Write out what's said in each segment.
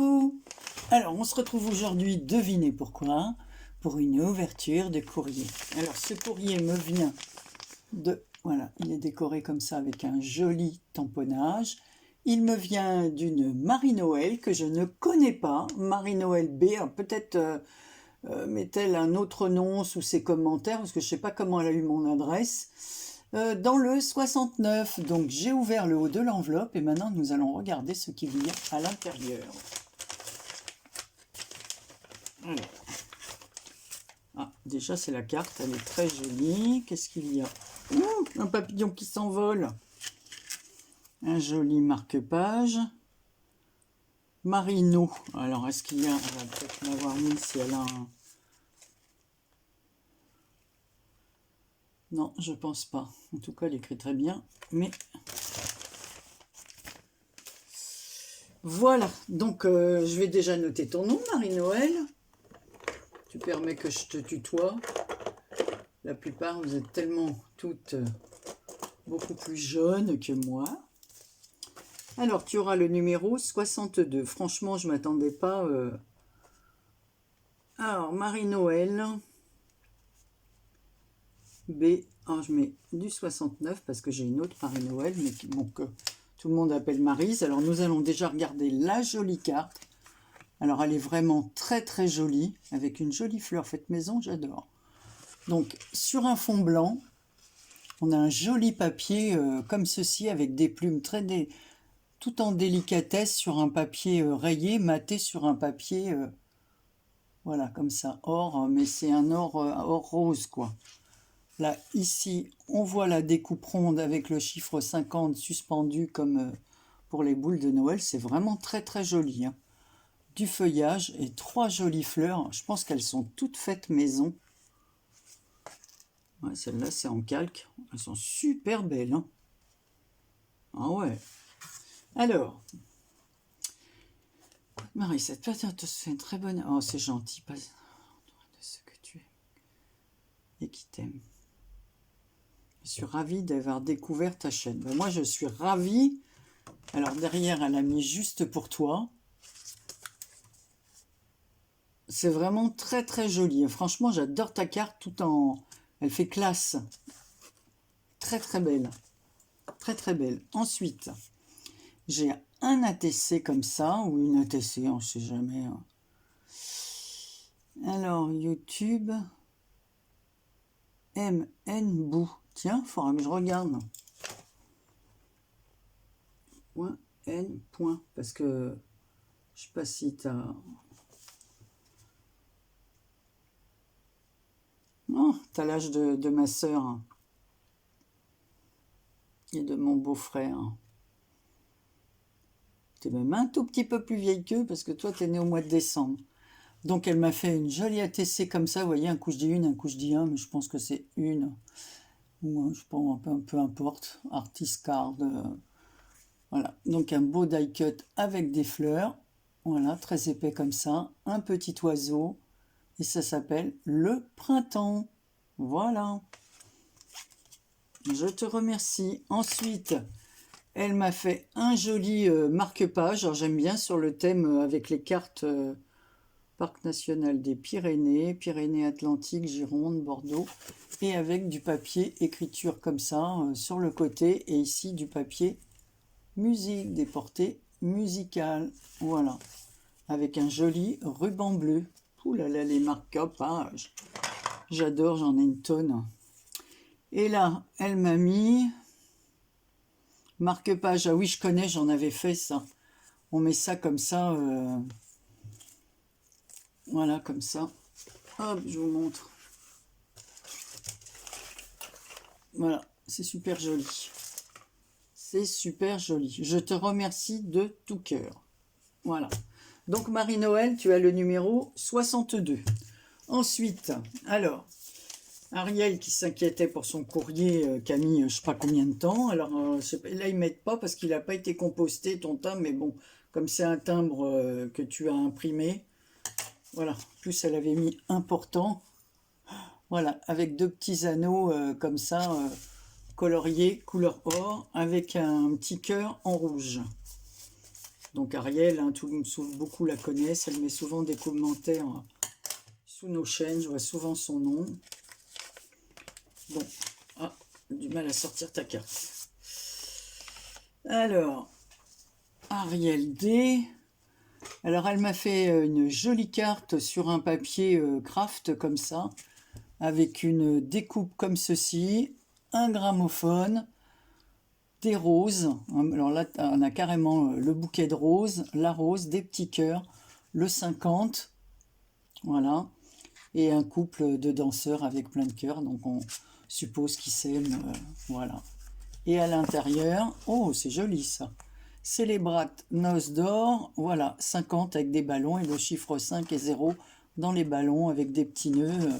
Coucou! Alors, on se retrouve aujourd'hui, devinez pourquoi, pour une ouverture de courrier. Alors, ce courrier me vient de... Voilà, il est décoré comme ça avec un joli tamponnage. Il me vient d'une Marie-Noël que je ne connais pas, Marie-Noël B. Peut-être met-elle un autre nom sous ses commentaires, parce que je ne sais pas comment elle a eu mon adresse. Dans le 69, donc j'ai ouvert le haut de l'enveloppe et maintenant nous allons regarder ce qu'il y a à l'intérieur. Alors, déjà c'est la carte, elle est très jolie. Qu'est-ce qu'il y a? Un papillon qui s'envole. Un joli marque-page. Marino. Alors est-ce qu'il y a... Elle va peut-être m'avoir mis si elle a un... Non, je pense pas. En tout cas, elle écrit très bien. Mais voilà. Donc, je vais déjà noter ton nom, Marie-Noël. Tu permets que je te tutoie. La plupart, vous êtes tellement toutes beaucoup plus jeunes que moi. Alors, tu auras le numéro 62. Franchement, je ne m'attendais pas. Alors, Marie-Noël B. Alors, je mets du 69 parce que j'ai une autre Marie-Noël, mais que tout le monde appelle Maryse. Alors, nous allons déjà regarder la jolie carte. Alors, elle est vraiment très, très jolie, avec une jolie fleur faite maison, j'adore. Donc, sur un fond blanc, on a un joli papier comme ceci, avec des plumes tout en délicatesse sur un papier rayé, maté sur un papier, voilà, comme ça, or, mais c'est un or rose, quoi. Là, ici, on voit la découpe ronde avec le chiffre 50 suspendu comme pour les boules de Noël. C'est vraiment très, très joli, hein. Du feuillage et 3 jolies fleurs. Je pense qu'elles sont toutes faites maison. Ouais, celles-là, c'est en calque. Elles sont super belles, hein. Ah ouais. Alors, Marie, cette peinture te fait une très bonne... Oh, c'est gentil. Pas de ce que tu es et qui t'aime. Je suis ravie d'avoir découvert ta chaîne. Ben, moi, je suis ravie. Alors, derrière, elle a mis juste pour toi. C'est vraiment très, très joli. Franchement, j'adore ta carte tout en... Elle fait classe. Très, très belle. Très, très belle. Ensuite, j'ai un ATC comme ça, ou une ATC, on ne sait jamais. Alors, YouTube... MN Bou. Tiens, il faudra que je regarde. Point N point. Parce que je sais pas si tu as... Non, tu as l'âge de ma sœur hein, et de mon beau-frère. Tu es même un tout petit peu plus vieille qu'eux parce que toi, tu es né au mois de décembre. Donc, elle m'a fait une jolie ATC comme ça. Vous voyez, un coup je dis une, un coup je dis un, mais je pense que c'est une. Ou je pense, peu importe. Artist card. Voilà. Donc, un beau die cut avec des fleurs. Voilà, très épais comme ça. Un petit oiseau. Et ça s'appelle le printemps. Voilà. Je te remercie. Ensuite, elle m'a fait un joli marque-page. Alors, j'aime bien sur le thème avec les cartes Parc national des Pyrénées, Pyrénées-Atlantiques, Gironde, Bordeaux. Et avec du papier écriture comme ça sur le côté. Et ici, du papier musique, des portées musicales. Voilà. Avec un joli ruban bleu. Ouh là là, les marque-pages. J'adore, j'en ai une tonne. Et là, elle m'a mis marque-page. Ah oui, je connais, j'en avais fait ça. On met ça comme ça. Voilà, comme ça. Hop, je vous montre. Voilà, c'est super joli. C'est super joli. Je te remercie de tout cœur. Voilà. Donc, Marie-Noël, tu as le numéro 62. Ensuite, alors... Ariel qui s'inquiétait pour son courrier qui a mis je ne sais pas combien de temps. Alors là, ils ne mettent pas parce qu'il n'a pas été composté, ton timbre. Mais bon, comme c'est un timbre que tu as imprimé, voilà. En plus, elle avait mis important. Voilà, avec 2 petits anneaux comme ça, coloriés, couleur or, avec un petit cœur en rouge. Donc Ariel, hein, beaucoup la connaissent, elle met souvent des commentaires sous nos chaînes, je vois souvent son nom. Bon, ah, du mal à sortir ta carte. Alors, Ariel D. Alors elle m'a fait une jolie carte sur un papier craft comme ça, avec une découpe comme ceci, un gramophone, des roses. Alors là, on a carrément le bouquet de roses, la rose, des petits cœurs, le 50, voilà, et un couple de danseurs avec plein de cœurs, donc on suppose qu'ils s'aiment, voilà. Et à l'intérieur, oh, c'est joli ça. Célébrate noces d'or, voilà, 50 avec des ballons et le chiffre 5 et 0 dans les ballons avec des petits nœuds.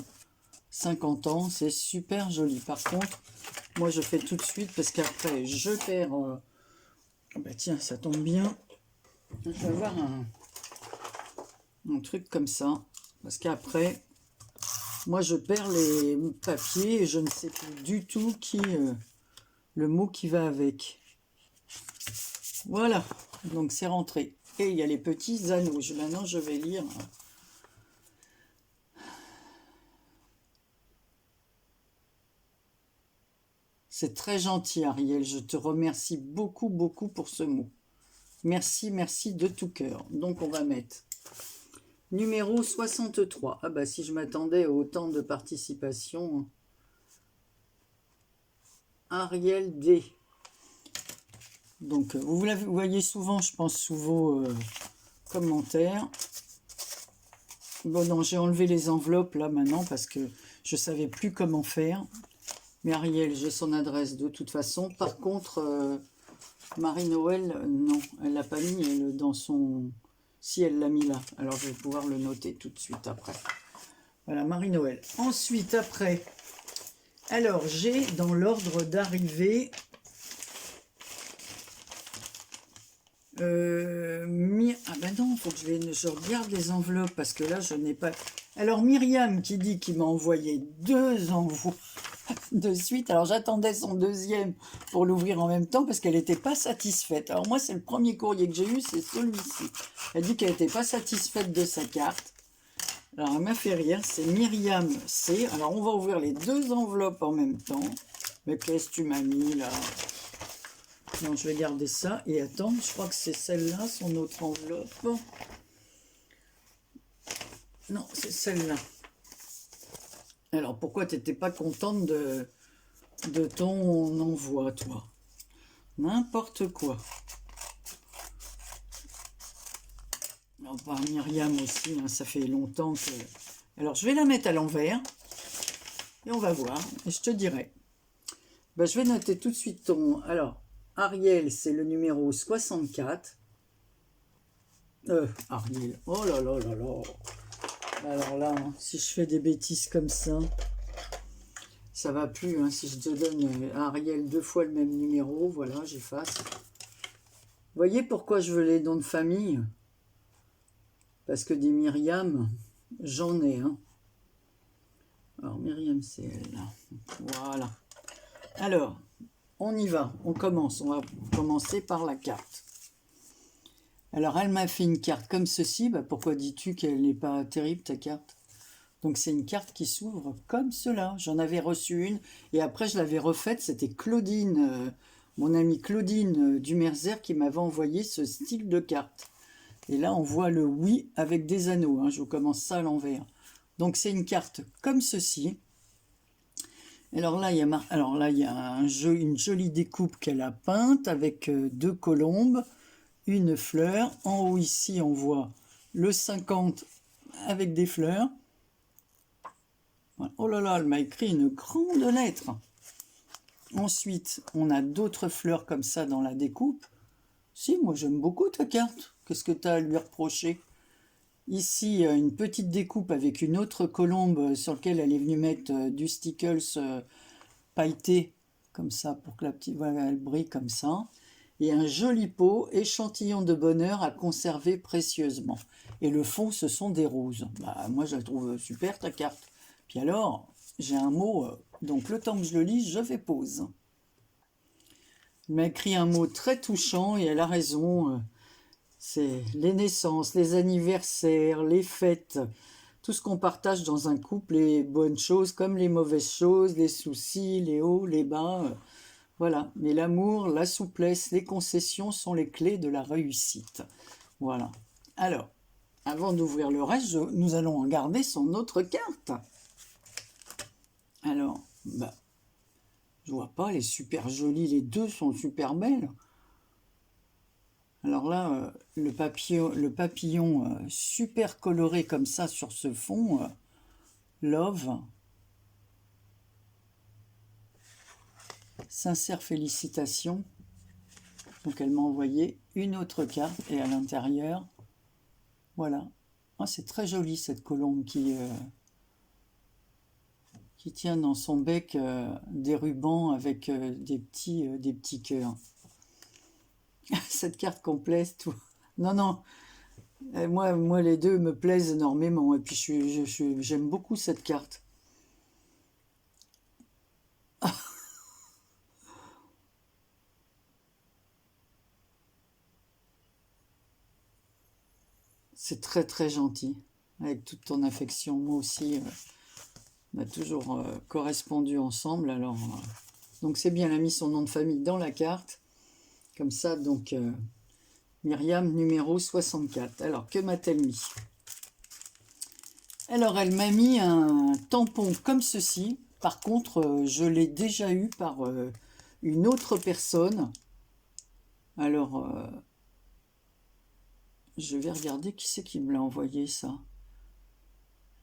50 ans, c'est super joli. Par contre, moi je fais tout de suite parce qu'après je perds. Bah tiens, ça tombe bien. Je vais avoir un truc comme ça. Parce qu'après, moi je perds les papiers et je ne sais plus du tout le mot qui va avec. Voilà, donc c'est rentré. Et il y a les petits anneaux. Maintenant je vais lire. C'est très gentil, Ariel. Je te remercie beaucoup, beaucoup pour ce mot. Merci, merci de tout cœur. Donc, on va mettre numéro 63. Ah bah, si je m'attendais à autant de participation. Ariel D. Donc, vous voyez souvent, je pense, sous vos commentaires. Bon, non, j'ai enlevé les enveloppes, là, maintenant, parce que je ne savais plus comment faire. Mais Ariel, j'ai son adresse de toute façon. Par contre, Marie-Noël, non, elle l'a pas mis dans son... Si, elle l'a mis là. Alors, je vais pouvoir le noter tout de suite après. Voilà, Marie-Noël. Ensuite, après, alors, j'ai dans l'ordre d'arrivée... Ah ben non, il faut que je regarde les enveloppes parce que là, je n'ai pas... Alors, Myriam qui dit qu'il m'a envoyé 2 envois de suite. Alors j'attendais son deuxième pour l'ouvrir en même temps parce qu'elle n'était pas satisfaite. Alors moi, c'est le premier courrier que j'ai eu, c'est celui-ci. Elle dit qu'elle n'était pas satisfaite de sa carte. Alors elle m'a fait rire, c'est Myriam C. Alors on va ouvrir les 2 enveloppes en même temps. Mais qu'est-ce que tu m'as mis là? Non, je vais garder ça. Et attends, je crois que c'est celle-là, son autre enveloppe. Non, c'est celle-là. Alors, pourquoi tu n'étais pas contente de ton envoi, toi? N'importe quoi. Alors, par Myriam aussi, hein, ça fait longtemps que... Alors, je vais la mettre à l'envers. Et on va voir. Et je te dirai. Ben, je vais noter tout de suite ton... Alors, Ariel, c'est le numéro 64. Ariel. Oh là là là là. Alors là, hein, si je fais des bêtises comme ça va plus. Hein, si je te donne à Ariel 2 fois le même numéro, voilà, j'efface. Vous voyez pourquoi je veux les noms de famille? Parce que des Myriam, j'en ai. Hein. Alors, Myriam, c'est elle, là. Voilà. Alors, on y va. On commence. On va commencer par la carte. Alors, elle m'a fait une carte comme ceci. Bah, pourquoi dis-tu qu'elle n'est pas terrible, ta carte? Donc, c'est une carte qui s'ouvre comme cela. J'en avais reçu une. Et après, je l'avais refaite. C'était Claudine, mon amie Claudine Dumerzer, qui m'avait envoyé ce style de carte. Et là, on voit le oui avec des anneaux. Hein. Je vous commence ça à l'envers. Donc, c'est une carte comme ceci. Alors là, il y a une jolie découpe qu'elle a peinte avec 2 colombes, une fleur. En haut, ici, on voit le 50 avec des fleurs. Voilà. Oh là là, elle m'a écrit une grande lettre. Ensuite, on a d'autres fleurs comme ça dans la découpe. Si, moi j'aime beaucoup ta carte. Qu'est-ce que tu as à lui reprocher? Ici, une petite découpe avec une autre colombe sur laquelle elle est venue mettre du stickles pailleté, comme ça, pour que la petite, voilà, elle brille comme ça. Et un joli pot, échantillon de bonheur à conserver précieusement. Et le fond, ce sont des roses. Bah, moi, je la trouve super, ta carte. Puis alors, j'ai un mot, donc le temps que je le lis, je fais pause. Elle m'a écrit un mot très touchant et elle a raison. C'est les naissances, les anniversaires, les fêtes, tout ce qu'on partage dans un couple, les bonnes choses comme les mauvaises choses, les soucis, les hauts, les bas. Voilà. Mais l'amour, la souplesse, les concessions sont les clés de la réussite. Voilà. Alors, avant d'ouvrir le reste, nous allons regarder son autre carte. Alors, bah, je vois pas, elle est super jolie, les deux sont super belles. Alors là, le papillon super coloré comme ça sur ce fond, love. Sincères félicitations. Donc elle m'a envoyé une autre carte et à l'intérieur, voilà. Oh, c'est très joli cette colombe qui tient dans son bec des rubans avec des petits cœurs. Cette carte complète tout. Non, non, moi les deux me plaisent énormément et puis j'aime beaucoup cette carte. C'est très très gentil, avec toute ton affection. Moi aussi, on a toujours correspondu ensemble. Alors, donc c'est bien, elle a mis son nom de famille dans la carte. Comme ça, donc, Myriam, numéro 64. Alors, que m'a-t-elle mis? Alors, elle m'a mis un tampon comme ceci. Par contre, je l'ai déjà eu par une autre personne. Alors, je vais regarder qui c'est qui me l'a envoyé, ça.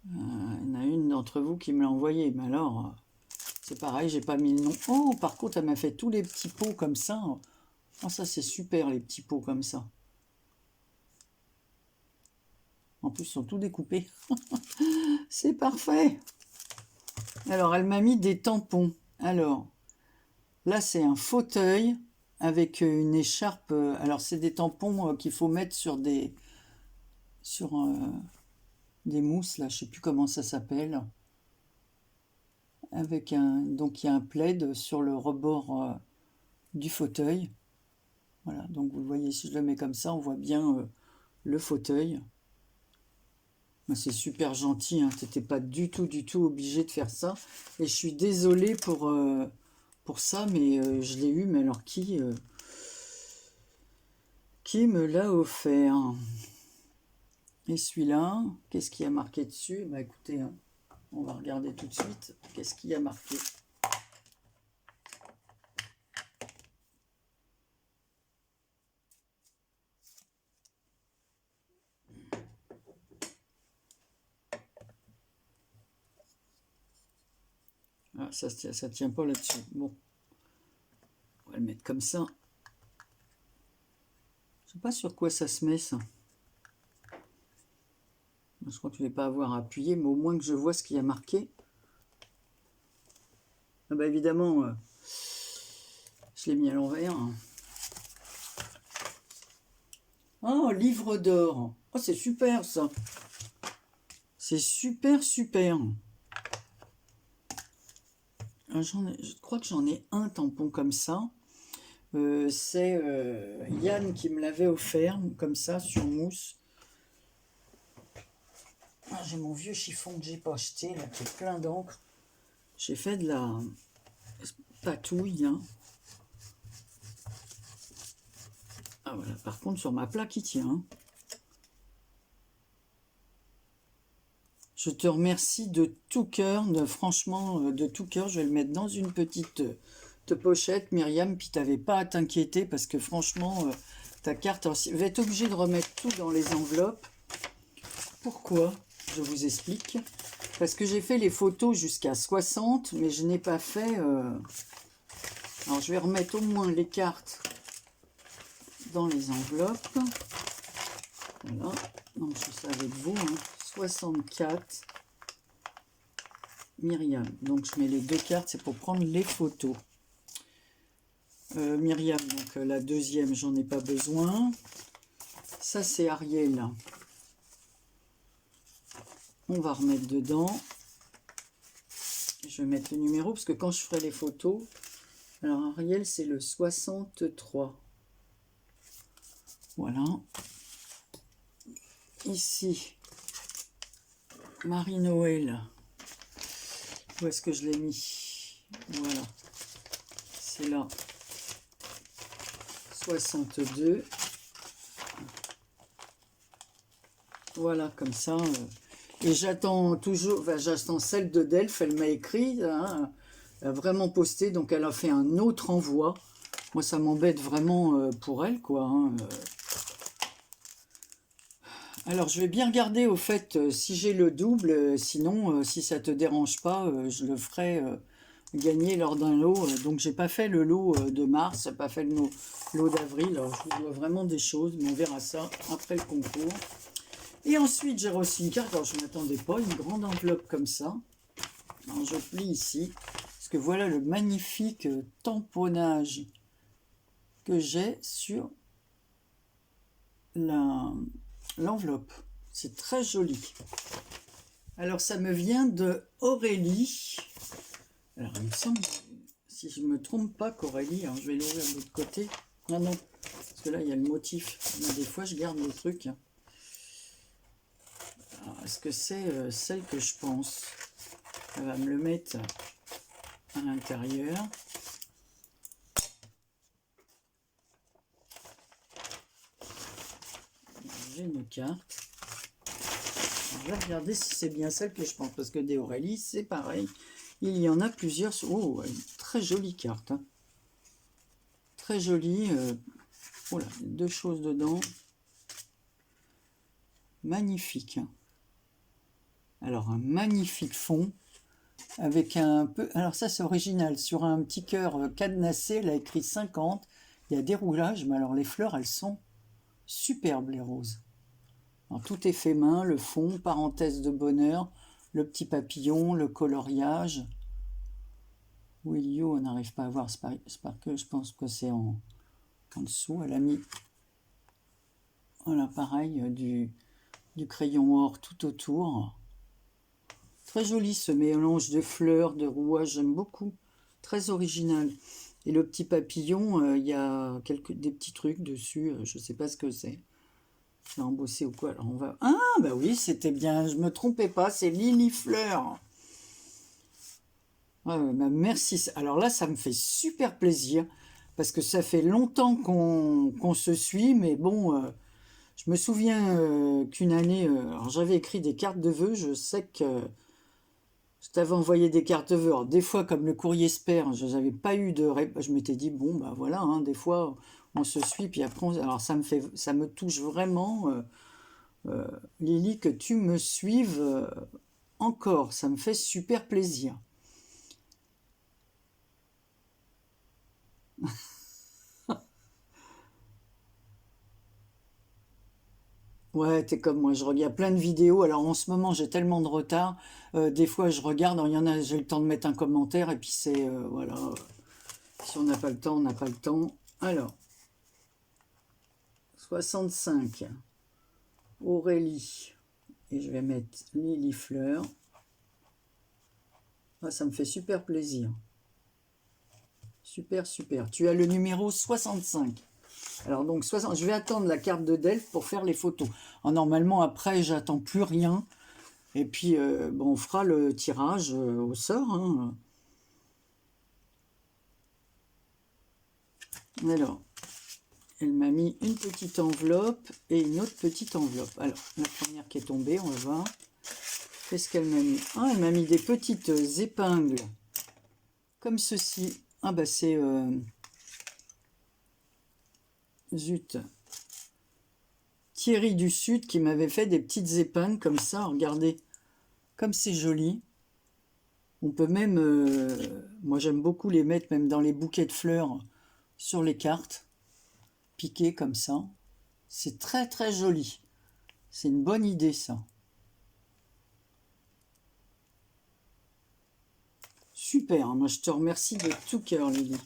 Il y en a une d'entre vous qui me l'a envoyé. Mais alors, c'est pareil, j'ai pas mis le nom. Oh, par contre, elle m'a fait tous les petits pots comme ça. Oh, ça, c'est super, les petits pots comme ça. En plus, ils sont tous découpés. C'est parfait. Alors, elle m'a mis des tampons. Alors, là, c'est un fauteuil avec une écharpe. Alors, c'est des tampons qu'il faut mettre sur des mousses, là, je sais plus comment ça s'appelle. Donc, il y a un plaid sur le rebord du fauteuil. Voilà, donc vous le voyez, si je le mets comme ça, on voit bien le fauteuil. C'est super gentil, hein. T'étais pas du tout obligé de faire ça. Et je suis désolée pour ça, mais je l'ai eu. Mais alors qui me l'a offert? Et celui-là, qu'est-ce qu'il y a marqué dessus? Bah écoutez, hein, on va regarder tout de suite. Qu'est-ce qu'il y a marqué? Ah, ça tient pas là-dessus. Bon, on va le mettre comme ça. Je sais pas sur quoi ça se met, ça. Je crois que je ne vais pas avoir à appuyer, mais au moins que je vois ce qu'il y a marqué. Ah bah évidemment, je l'ai mis à l'envers. Oh, livre d'or. Oh, c'est super ça. C'est super. Je crois que j'en ai un tampon comme ça. C'est Yann qui me l'avait offert, comme ça, sur mousse. Ah, j'ai mon vieux chiffon que j'ai pas acheté, là, qui est plein d'encre. J'ai fait de la patouille, hein. Ah voilà, par contre, sur ma plaque, il tient, hein. Je te remercie de tout cœur, franchement, de tout cœur. Je vais le mettre dans une petite pochette, Myriam, puis t'avais pas à t'inquiéter parce que franchement, ta carte, alors, je vais être obligée de remettre tout dans les enveloppes. Pourquoi? Je vous explique. Parce que j'ai fait les photos jusqu'à 60, mais je n'ai pas fait... Alors, je vais remettre au moins les cartes dans les enveloppes. Voilà. Donc, je fais ça avec vous, hein. 64. Myriam. Donc, je mets les deux cartes, c'est pour prendre les photos. Myriam, donc la deuxième, j'en ai pas besoin. Ça, c'est Ariel. On va remettre dedans. Je vais mettre le numéro, parce que quand je ferai les photos... Alors, Ariel, c'est le 63. Voilà. ici, Marie-Noël. Où est-ce que je l'ai mis? Voilà. C'est là. 62. Voilà, comme ça. Et j'attends toujours, enfin, j'attends celle de Delphes, elle m'a écrit, hein, elle a vraiment posté, donc elle a fait un autre envoi. Moi, ça m'embête vraiment pour elle, quoi. Hein. Alors, je vais bien regarder, au fait, si j'ai le double, sinon, si ça te dérange pas, je le ferai gagner lors d'un lot. Donc, j'ai pas fait le lot de mars, j'ai pas fait le lot d'avril, alors je vous dois vraiment des choses, mais on verra ça après le concours. Et ensuite, j'ai reçu une carte, alors je ne m'attendais pas, une grande enveloppe comme ça. Alors, je plie ici, parce que voilà le magnifique tamponnage que j'ai sur l'enveloppe. C'est très joli. Alors, ça me vient de Aurélie. Alors, il me semble, si je ne me trompe pas, qu'Aurélie, alors je vais l'ouvrir de l'autre côté. Non, non, parce que là, il y a le motif. Là, des fois, je garde le truc. Est-ce que c'est celle que je pense? Elle va me le mettre à l'intérieur. J'ai une carte. Alors, je vais regarder si c'est bien celle que je pense, parce que des Aurélie, c'est pareil. Il y en a plusieurs. Oh, une très jolie carte. Hein. Très jolie. Oh là, deux choses dedans. Magnifique. Alors, un magnifique fond. Avec un peu... Alors ça, c'est original. Sur un petit cœur cadenassé, elle a écrit 50. Il y a des roulages, mais alors les fleurs, elles sont superbes, les roses. Alors, tout est fait main, le fond, parenthèse de bonheur, le petit papillon, le coloriage. Will you, on n'arrive pas à voir Sparkle, je pense que c'est en dessous. Elle a mis, voilà, pareil, du crayon or tout autour. Très joli ce mélange de fleurs, de rouages, j'aime beaucoup. Très original. Et le petit papillon, il y a des petits trucs dessus, je ne sais pas ce que c'est. C'est embossé ou quoi? Alors on va... Ah, bah oui, c'était bien, je me trompais pas, c'est Lily Fleur. Ouais, bah merci. Alors là, ça me fait super plaisir, parce que ça fait longtemps qu'on se suit, mais bon, je me souviens qu'une année, alors j'avais écrit des cartes de vœux, je sais que je t'avais envoyé des cartes de vœux. Alors, des fois, comme le courrier Sper, je n'avais pas eu de réponse. Je m'étais dit, bon, bah voilà, hein, des fois, on se suit, puis après, alors ça me touche vraiment, Lily, que tu me suives encore. Ça me fait super plaisir. Ouais, t'es comme moi, je regarde plein de vidéos. Alors en ce moment, j'ai tellement de retard. Des fois, je regarde, alors, il y en a, j'ai le temps de mettre un commentaire, et puis c'est, voilà, si on n'a pas le temps, on n'a pas le temps. Alors, 65. Aurélie, et je vais mettre Lily Fleur. Ah, ça me fait super plaisir. Super, super. Tu as le numéro 65. Alors donc, je vais attendre la carte de Delphes pour faire les photos. Alors, normalement, après, j'attends plus rien. Et puis, bon, on fera le tirage au sort. Hein. Alors, elle m'a mis une petite enveloppe et une autre petite enveloppe. Alors, la première qui est tombée, on va voir. Qu'est-ce qu'elle m'a mis? Ah, elle m'a mis des petites épingles, comme ceci. Ah, bah c'est... zut. Thierry du Sud qui m'avait fait des petites épingles comme ça. Regardez, comme c'est joli. On peut même... moi, j'aime beaucoup les mettre même dans les bouquets de fleurs sur les cartes. Piquées comme ça. C'est très, très joli. C'est une bonne idée, ça. Super, moi je te remercie de tout cœur, Lily.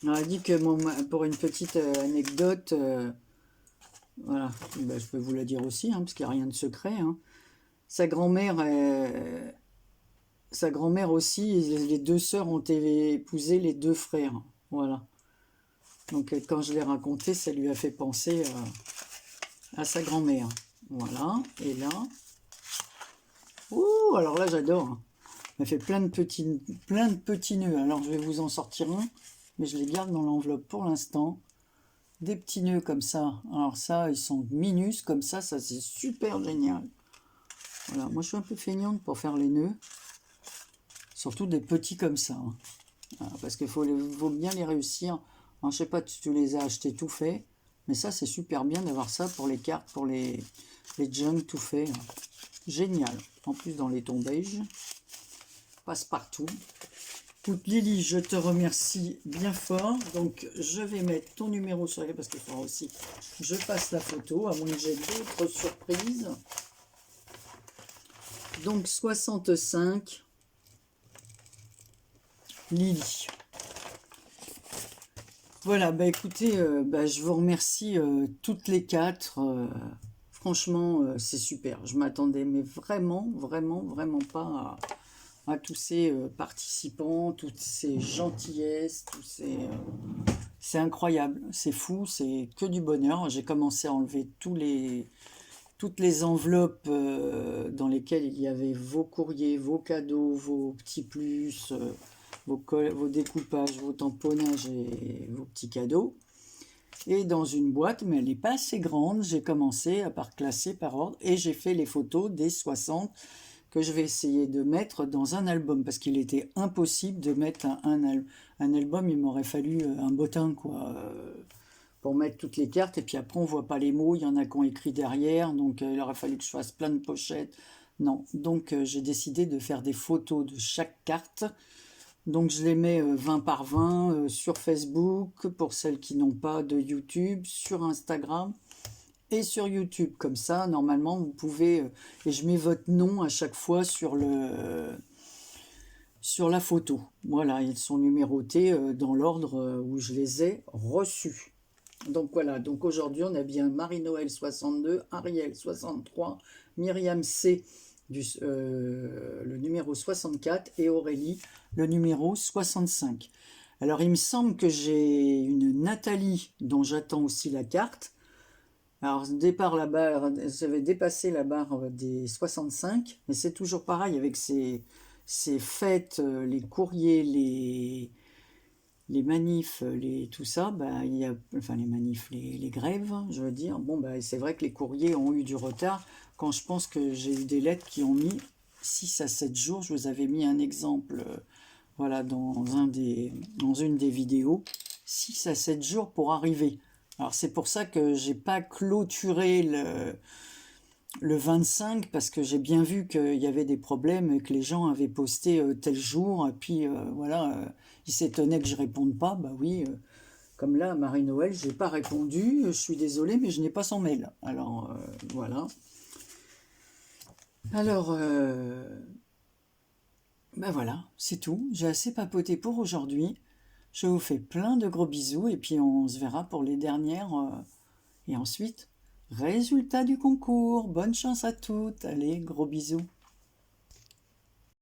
On a dit que pour une petite anecdote, voilà, ben, je peux vous la dire aussi, hein, parce qu'il n'y a rien de secret. Hein. Sa grand-mère aussi, les deux sœurs ont épousé les deux frères. Voilà. Donc quand je l'ai raconté, ça lui a fait penser à sa grand-mère. Voilà, et là, ouh, alors là j'adore, hein. Elle fait plein de petits nœuds. Alors je vais vous en sortir un, mais je les garde dans l'enveloppe pour l'instant. Des petits nœuds comme ça. Alors ça, ils sont minus comme ça c'est super génial. Voilà, moi je suis un peu feignante pour faire les nœuds. Surtout des petits comme ça, hein. Voilà, parce qu'il faut bien les réussir. Alors, je sais pas si tu les as achetés tout fait, mais ça c'est super bien d'avoir ça pour les cartes, pour les junk tout fait, hein. Génial. En plus dans les tons beige. Passe partout. Écoute Lily, je te remercie bien fort. Donc je vais mettre ton numéro sur la, parce qu'il faudra aussi que je fasse la photo, à moins que j'ai d'autres surprises. Donc 65, Lily. Voilà, bah écoutez, je vous remercie toutes les quatre. Franchement, c'est super. Je m'attendais, mais vraiment, vraiment, vraiment pas à tous ces participants, toutes ces gentillesses, c'est incroyable, c'est fou, c'est que du bonheur. J'ai commencé à enlever toutes les enveloppes dans lesquelles il y avait vos courriers, vos cadeaux, vos petits plus, vos découpages, vos tamponnages et vos petits cadeaux. Et dans une boîte, mais elle n'est pas assez grande, j'ai commencé à classer par ordre et j'ai fait les photos des 60 que je vais essayer de mettre dans un album, parce qu'il était impossible de mettre un album, il m'aurait fallu un bottin, quoi, pour mettre toutes les cartes, et puis après on voit pas les mots, il y en a qui ont écrit derrière, donc il aurait fallu que je fasse plein de pochettes. Non, donc j'ai décidé de faire des photos de chaque carte, donc je les mets 20 par 20 sur Facebook, pour celles qui n'ont pas de YouTube, sur Instagram, et sur YouTube. Comme ça, normalement, vous pouvez... et je mets votre nom à chaque fois sur la photo. Voilà, ils sont numérotés dans l'ordre où je les ai reçus. Donc voilà, donc aujourd'hui, on a bien Marie-Noël 62, Ariel 63, Myriam C, le numéro 64, et Aurélie, le numéro 65. Alors, il me semble que j'ai une Nathalie, dont j'attends aussi la carte. Alors, départ la barre, j'avais dépassé la barre des 65, mais c'est toujours pareil avec ces fêtes, les courriers, les manifs, tout ça, il y a, enfin les manifs, les grèves, je veux dire. Bon, c'est vrai que les courriers ont eu du retard. Quand je pense que j'ai eu des lettres qui ont mis 6 à 7 jours, je vous avais mis un exemple, voilà, dans une des vidéos, 6 à 7 jours pour arriver. Alors c'est pour ça que j'ai pas clôturé le 25, parce que j'ai bien vu qu'il y avait des problèmes et que les gens avaient posté tel jour, et puis voilà, ils s'étonnaient que je réponde pas. Bah oui, comme là, Marie-Noël, j'ai pas répondu, je suis désolée, mais je n'ai pas son mail. Alors voilà. Alors, voilà, c'est tout. J'ai assez papoté pour aujourd'hui. Je vous fais plein de gros bisous et puis on se verra pour les dernières. Et ensuite, résultat du concours. Bonne chance à toutes. Allez, gros bisous.